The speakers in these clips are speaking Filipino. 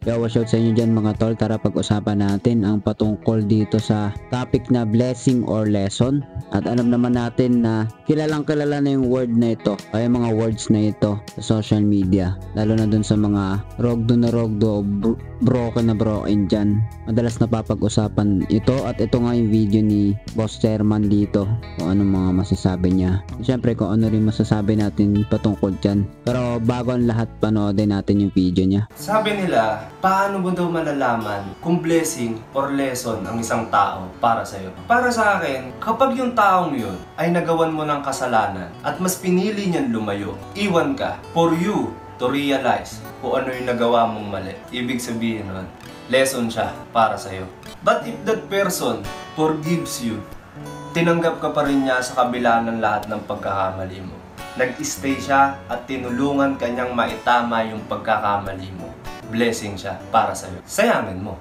Yo, what's up sa inyo dyan mga tol? Tara pag-usapan natin ang patungkol dito sa topic na blessing or lesson. At alam naman natin na kilalang kilala na yung word na ito, ay mga words na ito sa social media. Lalo na dun sa mga rogdo o broken dyan. Madalas napapag-usapan ito at ito nga yung video ni Boss Chairman dito kung anong mga masasabi niya. Siyempre kung ano rin masasabi natin patungkol dyan. Pero bago ang lahat, panoodin natin yung video niya. Sabi nila, paano mo daw malalaman kung blessing or lesson ang isang tao para sa'yo? Para sa akin, kapag yung taong yun ay nagawan mo ng kasalanan at mas pinili niyan lumayo, iwan ka for you to realize kung ano yung nagawa mong mali. Ibig sabihin nun, lesson siya para sa'yo. But if that person forgives you, tinanggap ka pa rin niya sa kabila ng lahat ng pagkakamali mo. Nag-stay siya at tinulungan kanyang maitama yung pagkakamali mo. Blessing siya para sa'yo. Sayangin mo.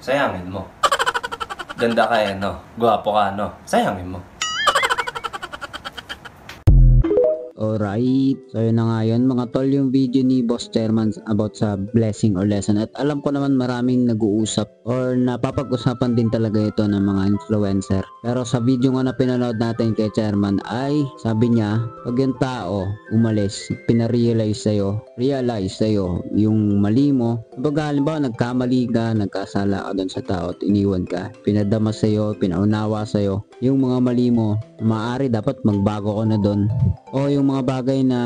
Sayangin mo. Ganda ka eh, no? Gwapo ka, no? Sayangin mo. Alright, so yun na nga yun mga tol, yung video ni Boss Chairman about sa blessing or lesson. At alam ko naman maraming nag-uusap or napapag-usapan din talaga ito ng mga influencer. Pero sa video nga na pinanood natin kay Chairman ay sabi niya, pag yung tao umalis, pinarealize sa'yo yung mali mo. Kumbaga halimbawa nagkamali ka, nagkasala ka dun sa tao at iniwan ka, pinadama sa'yo, pinaunawa sa'yo yung mga mali mo, maaari dapat magbago ka na dun. O yung mga bagay na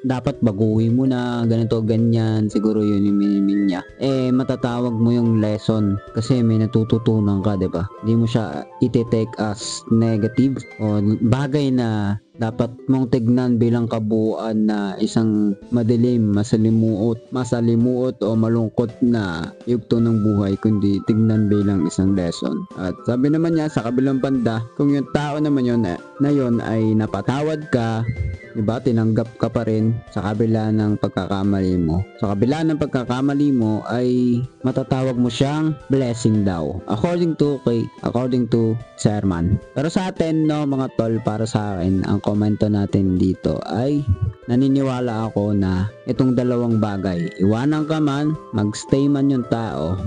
dapat baguhin mo na ganito ganyan, siguro yun yung minimin niya, matatawag mo yung lesson kasi may natututunan ka, diba? Hindi mo siya iti-take as negative o bagay na dapat mong tignan bilang kabuuan na isang madilim, masalimuot o malungkot na yugto ng buhay, kundi tignan bilang isang lesson. At sabi naman niya sa kabilang banda, kung yung tao naman yun ay napatawad ka, diba, tinanggap ka pa rin sa kabila ng pagkakamali mo. Sa kabila ng pagkakamali mo ay matatawag mo siyang blessing daw. According to Chairman. Pero sa atin, no, mga tol, para sa akin, ang komento natin dito ay naniniwala ako na itong dalawang bagay, iwanan ka man, magstay man yung tao,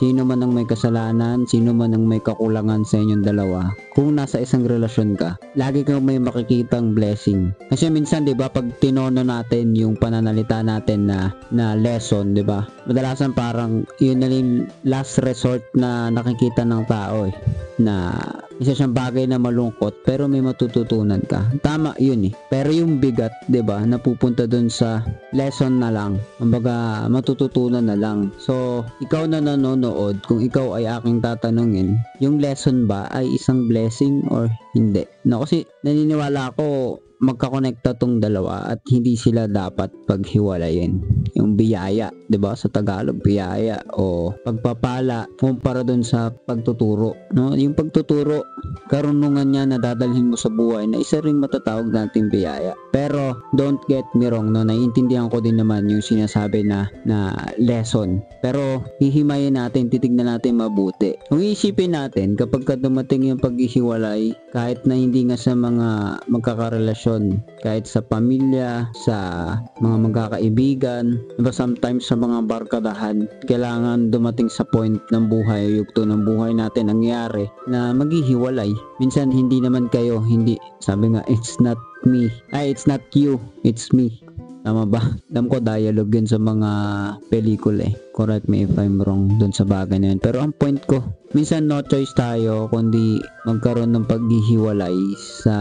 sino man ang may kasalanan, sino man ang may kakulangan sa inyong dalawa, kung nasa isang relasyon ka, lagi kang may makikitang blessing. Kasi minsan, 'di ba, pag tinono natin yung pananalita natin na lesson, 'di ba? Madalasan parang yun na yung last resort na nakikita ng tao na isa siyang bagay na malungkot pero may matututunan ka. Tama yun Pero yung bigat, 'di ba, napupunta dun sa lesson na lang. Kumbaga, matututunan na lang. So, ikaw na nanonood, kung ikaw ay aking tatanungin, yung lesson ba ay isang blessing or hindi? No, kasi naniniwala ako magkakonekta tong dalawa at hindi sila dapat paghiwalayin. Yung biyaya, 'di ba? Sa Tagalog, biyaya o pagpapala kumpara dun sa pagtuturo, no? Yung pagtuturo, karunungan niya na dadalhin mo sa buhay na isa ring matatawag nating biyaya. Pero don't get me wrong, no? Naiintindihan ko din naman yung sinasabi na lesson. Pero hihimayin natin, titignan natin mabuti. Kung iisipin natin, kapag dumating yung paghihiwalay, kahit na hindi nga sa mga magkakarelasyon, kahit sa pamilya, sa mga magkakaibigan, diba, sometimes sa mga barkadahan, kailangan dumating sa point ng buhay, yugto ng buhay natin nangyari na maghihiwalay. Minsan hindi naman kayo, sabi nga, it's not you, it's me. Tama ba? Alam ko dialogue yun sa mga pelikula Correct me if I'm wrong dun sa bagay na yun. Pero ang point ko, minsan no choice tayo kundi magkaroon ng paghihiwalay sa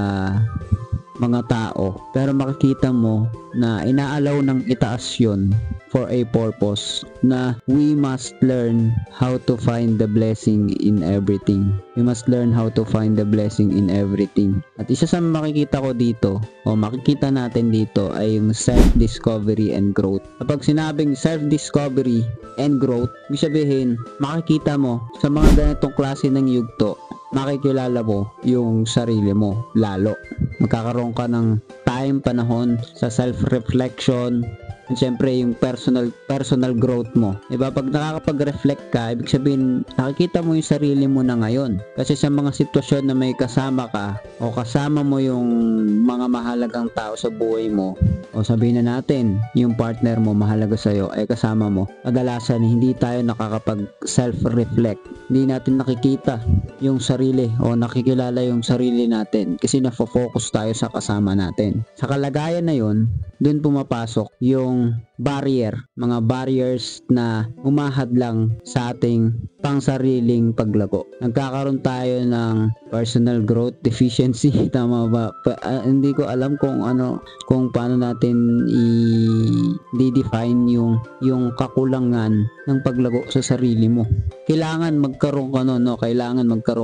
mga tao. Pero makikita mo na inaalaw ng itaas yun for a purpose na we must learn how to find the blessing in everything. We must learn how to find the blessing in everything. At isa sa makikita ko dito o makikita natin dito ay yung self-discovery and growth. Kapag sinabing self-discovery and growth, ibig sabihin makikita mo sa mga ganitong klase ng yugto, makikilala mo yung sarili mo lalo. Magkakaroon ka ng time, panahon sa self-reflection, At syempre yung personal growth mo. Diba? Pag nakakapag-reflect ka, ibig sabihin nakikita mo yung sarili mo na ngayon. Kasi sa mga sitwasyon na may kasama ka o kasama mo yung mga mahalagang tao sa buhay mo, o sabihin na natin yung partner mo mahalaga sa'yo ay kasama mo, kadalasan hindi tayo nakakapag self-reflect. Hindi natin nakikita yung sarili o nakikilala yung sarili natin kasi nafo-focus tayo sa kasama natin. Sa kalagayan na yun, dun pumapasok yung mga barriers na umahadlang sa ating pangsariling paglago. Nagkakaroon tayo ng personal growth deficiency. Tama ba? Hindi ko alam kung paano natin i-define yung kakulangan ng paglago sa sarili mo. Kailangan magkaroon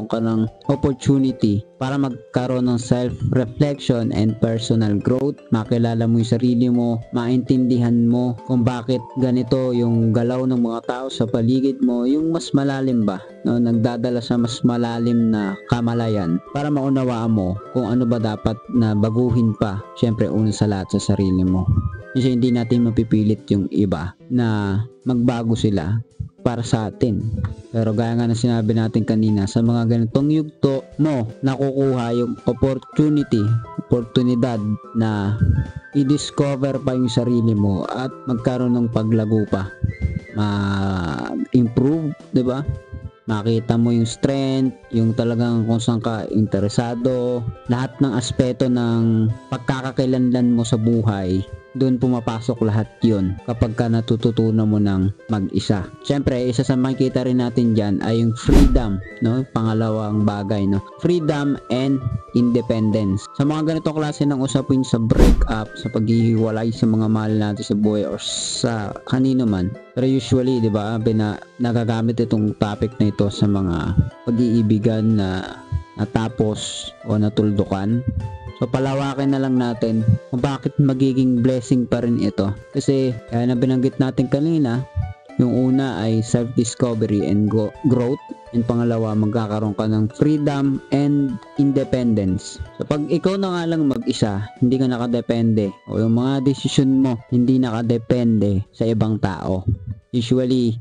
ka ng opportunity para magkaroon ng self-reflection and personal growth. Makilala mo yung sarili mo, maintindihan mo kung bakit ganito yung galaw ng mga tao sa paligid mo, yung mas malalim ba, no? Nagdadala sa mas malalim na kamalayan para maunawaan mo kung ano ba dapat na baguhin pa. Syempre, una sa lahat sa sarili mo. Kasi hindi natin mapipilit yung iba na magbago sila para sa atin. Pero gaya nga na sinabi natin kanina, sa mga ganitong yugto mo nakukuha yung oportunidad na i-discover pa yung sarili mo at magkaroon ng paglago pa, ma-improve, 'di ba? Makita mo yung strength, yung talagang kung saan ka interesado, lahat ng aspeto ng pagkakakilanlan mo sa buhay. Doon pumapasok lahat yun kapag ka natututunan mo ng mag-isa. Siyempre, isa sa makikita rin natin dyan ay yung freedom, no? Pangalawang bagay, no? Freedom and independence. Sa mga ganitong klase ng usapin sa breakup, sa paghihiwalay sa mga mahal natin sa buhay or sa kanino man. Pero usually, di ba, nagagamit itong topic na ito sa mga pag-iibigan na natapos o natuldukan. So palawakin na lang natin kung bakit magiging blessing pa rin ito. Kasi kaya na binanggit natin kanina, yung una ay self-discovery and growth. And pangalawa, magkakaroon ka ng freedom and independence. So pag ikaw na nga lang mag-isa, hindi ka nakadepende, o yung mga desisyon mo hindi nakadepende sa ibang tao. Usually,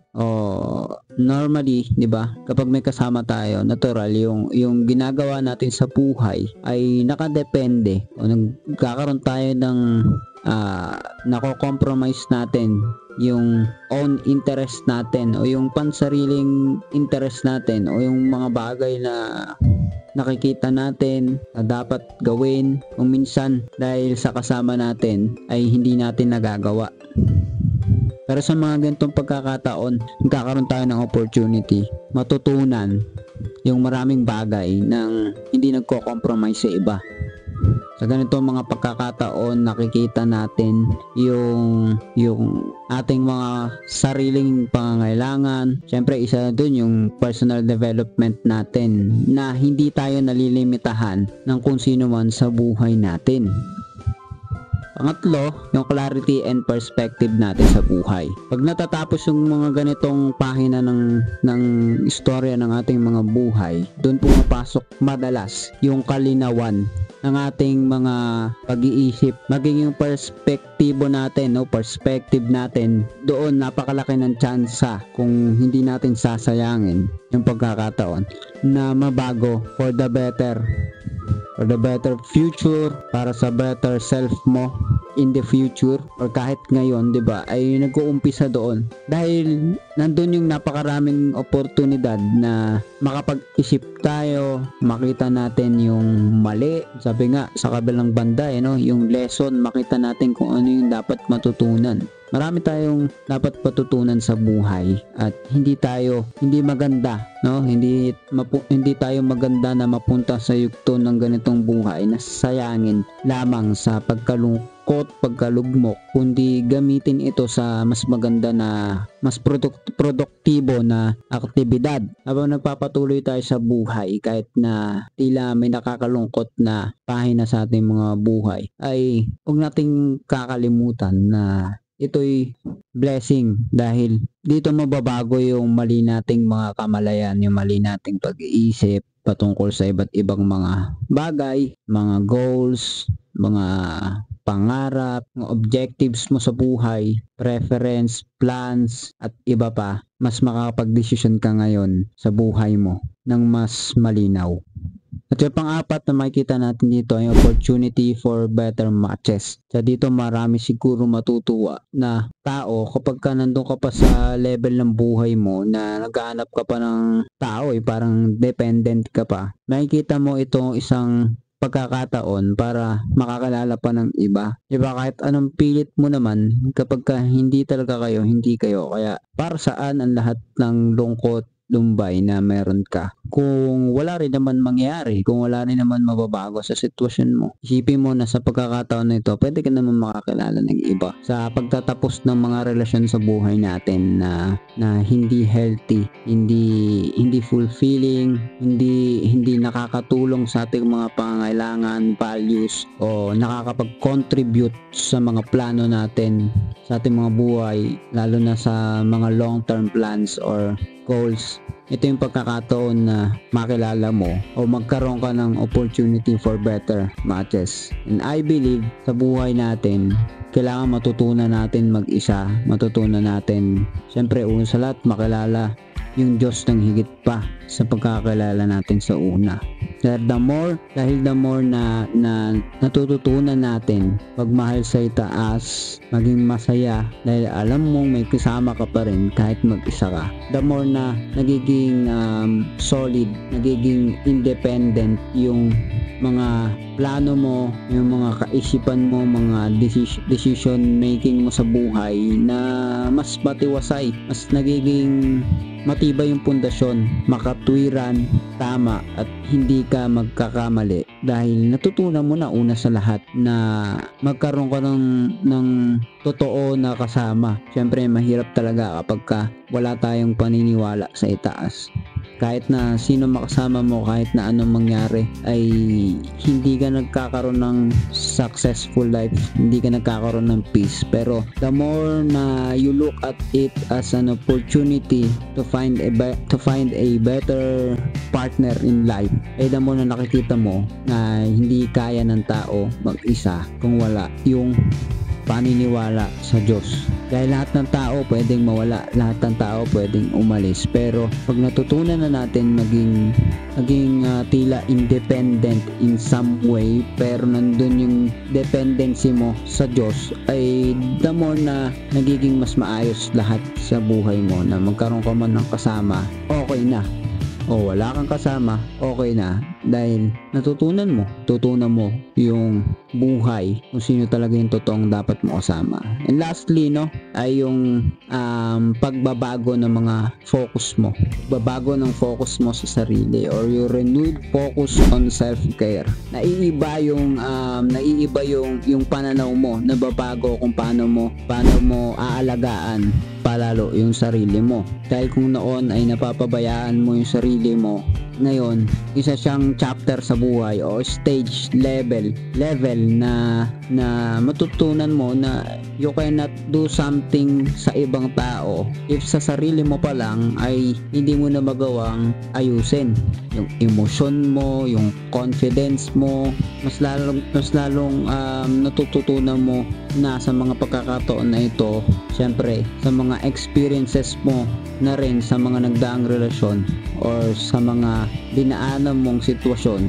normally, 'di ba? Kapag may kasama tayo, natural yung ginagawa natin sa buhay ay nakadepende o nagkakaroon tayo ng nako-compromise natin yung own interest natin o yung pansariling interest natin o yung mga bagay na nakikita natin na dapat gawin kung minsan dahil sa kasama natin ay hindi natin nagagawa. Pero sa mga ganitong pagkakataon, magkakaroon tayo ng opportunity, matutunan yung maraming bagay nang hindi nagko-compromise sa iba. Sa ganitong mga pagkakataon, nakikita natin yung ating mga sariling pangangailangan. Siyempre, isa dun yung personal development natin na hindi tayo nalilimitahan ng kung sino man sa buhay natin. Pangatlo, yung clarity and perspective natin sa buhay. Pag natatapos yung mga ganitong pahina ng istorya ng ating mga buhay, doon pumapasok madalas yung kalinawan ng ating mga pag-iisip, magiging perspektibo natin, perspective natin, doon napakalaki ng tsansa kung hindi natin sasayangin yung pagkakataon na mabago for the better future, para sa better self mo in the future or kahit ngayon, 'di ba? Ay nag-uumpisa doon dahil nandun yung napakaraming oportunidad na makapag-isip tayo, makita natin yung mali, sabi nga sa kabilang banda, yung lesson, makita natin kung ano yung dapat matutunan. Marami tayong dapat patutunan sa buhay at hindi maganda, hindi tayo maganda na mapunta sa yugto ng ganitong buhay na sayangin lamang sa pagkalugmok, kundi gamitin ito sa mas maganda na mas produktibo na aktibidad. Habang nagpapatuloy tayo sa buhay, kahit na tila may nakakalungkot na pahina sa ating mga buhay, ay huwag nating kakalimutan na ito'y blessing dahil dito mababago yung mali nating mga kamalayan, yung mali nating pag-iisip patungkol sa iba't ibang mga bagay, mga goals, mga pangarap, mga objectives mo sa buhay, preference, plans, at iba pa, mas makakapag-desisyon ka ngayon sa buhay mo ng mas malinaw. At yung pang-apat na makikita natin dito ay opportunity for better matches. So dito marami siguro matutuwa na tao kapag ka nandun ka pa sa level ng buhay mo na naghahanap ka pa ng tao, parang dependent ka pa. Makikita mo itong isang pagkakataon para makakalala pa ng iba. Diba kahit anong pilit mo naman kapag ka hindi talaga kayo, hindi kayo. Kaya para saan ang lahat ng lungkot, lumbay na meron ka kung wala rin naman mangyari, kung wala rin naman mababago sa sitwasyon mo. Isipin mo na sa pagkakataon na ito, pwede ka naman makakilala ng iba sa pagtatapos ng mga relasyon sa buhay natin na hindi healthy, hindi fulfilling, hindi nakakatulong sa ating mga pangangailangan, values, o nakakapag-contribute sa mga plano natin sa ating mga buhay, lalo na sa mga long-term plans or goals. Ito yung pagkakataon na makilala mo o magkaroon ka ng opportunity for better matches. And I believe sa buhay natin, kailangan matutunan natin mag-isa, matutunan natin syempre una sa lahat makilala yung Diyos ng higit pa sa pagkakilala natin sa una. Dahil the more na natututunan natin pagmahal sa itaas, maging masaya dahil alam mong may kasama ka pa rin kahit mag-isa ka. The more na nagiging solid, nagiging independent yung mga plano mo, yung mga kaisipan mo, mga decision making mo sa buhay na mas matiwasay, mas nagiging matibay yung pundasyon, makatwiran, tama, at hindi ka magkakamali dahil natutunan mo na una sa lahat na magkaroon ka ng totoo na kasama. Siyempre mahirap talaga kapag ka wala tayong paniniwala sa itaas. Kahit na sino makasama mo, kahit na anong mangyari, ay hindi ka nagkakaroon ng successful life, hindi ka nagkakaroon ng peace. Pero the more na you look at it as an opportunity to find a better partner in life, ay the more na nakikita mo na hindi kaya ng tao mag-isa kung wala yung paniniwala sa Diyos. Dahil lahat ng tao pwedeng mawala, lahat ng tao pwedeng umalis, pero pag natutunan na natin maging tila independent in some way, pero nandun yung dependency mo sa Diyos, ay the more na nagiging mas maayos lahat sa buhay mo, na magkaroon ka man ng kasama, okay na. O wala kang kasama, okay na, dahil natutunan mo yung buhay, kung sino talaga yung totoong dapat mo kasama. And lastly, ay yung pagbabago ng mga focus mo, pagbabago ng focus mo sa sarili, or your renewed focus on self-care. Naiiba yung pananaw mo, nababago kung paano mo aalagaan palalo yung sarili mo. Dahil kung noon ay napapabayaan mo yung sarili mo, ngayon isa siyang chapter sa buhay o stage level na matutunan mo na you cannot do something sa ibang tao if sa sarili mo pa lang ay hindi mo na magawang ayusin. Yung emosyon mo, yung confidence mo, mas lalong natututunan mo na sa mga pagkakataon na ito, syempre sa mga experiences mo na rin sa mga nagdaang relasyon or sa mga dinaanan mong sitwasyon,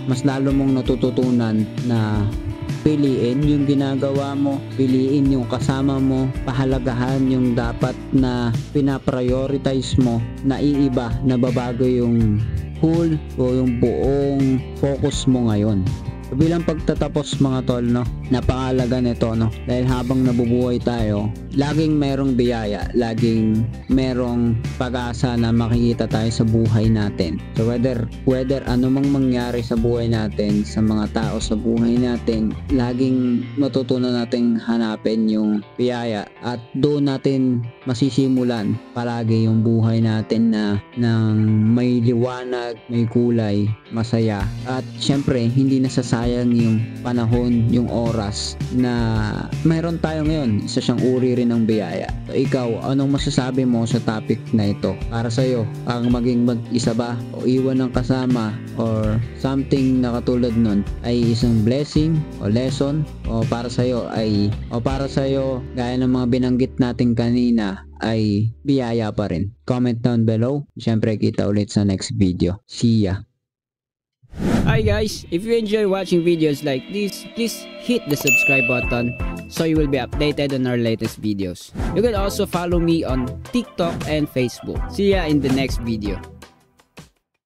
mas lalo mong natututunan na piliin yung ginagawa mo, piliin yung kasama mo, pahalagahan yung dapat na pinaprioritize mo, na iiba, nababago yung whole o yung buong focus mo ngayon. So, bilang pagtatapos mga tol, napakahalaga nito, dahil habang nabubuhay tayo, laging merong biyaya, laging merong pag-asa na makikita tayo sa buhay natin. So whether anumang mangyari sa buhay natin, sa mga tao sa buhay natin, laging matutunan natin hanapin yung biyaya, at doon natin masisimulan palagi yung buhay natin na ng may liwanag, may kulay, masaya, at syempre hindi nasasaktan masasayang yung panahon, yung oras na mayroon tayo ngayon. Isa siyang uri rin ng biyaya. So, ikaw, anong masasabi mo sa topic na ito? Para sa'yo, ang maging mag-isa ba o iwan ng kasama or something na katulad nun ay isang blessing o lesson o para sa'yo gaya ng mga binanggit natin kanina ay biyaya pa rin. Comment down below. Siyempre kita ulit sa next video. See ya! Hi guys, if you enjoy watching videos like this, please hit the subscribe button so you will be updated on our latest videos. You can also follow me on TikTok and Facebook. See ya in the next video.